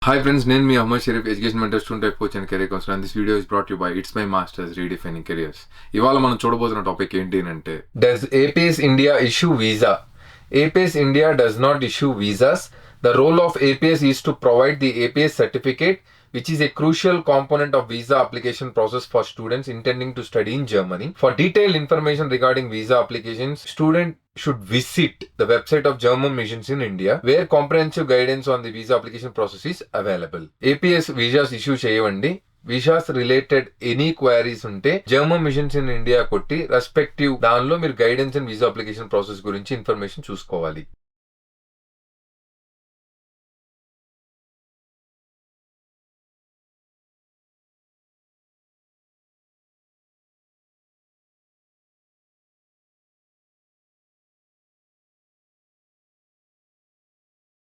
Hi friends, నేను మీ Ahmed Sharif education mentor student type coach and career counsellor and this video is brought you by it's my masters redefining careers. ఇవాళ మనం చూడబోతున్న topic ఏంటి అంటే does APS India issue visa? APS India does not issue visas. The role of APS is to provide the APS certificate, which is a crucial component of visa application process for students intending to study in Germany. For detailed information regarding visa applications, student should visit the website of German missions in India, where comprehensive guidance on the visa application process is available. APS visas issue చేయవండి. Visas related any queries ఉంటే German missions in India కొట్టి respective దానిలో మీరు guidance and visa application process గురించి information చూసుకోవాలి.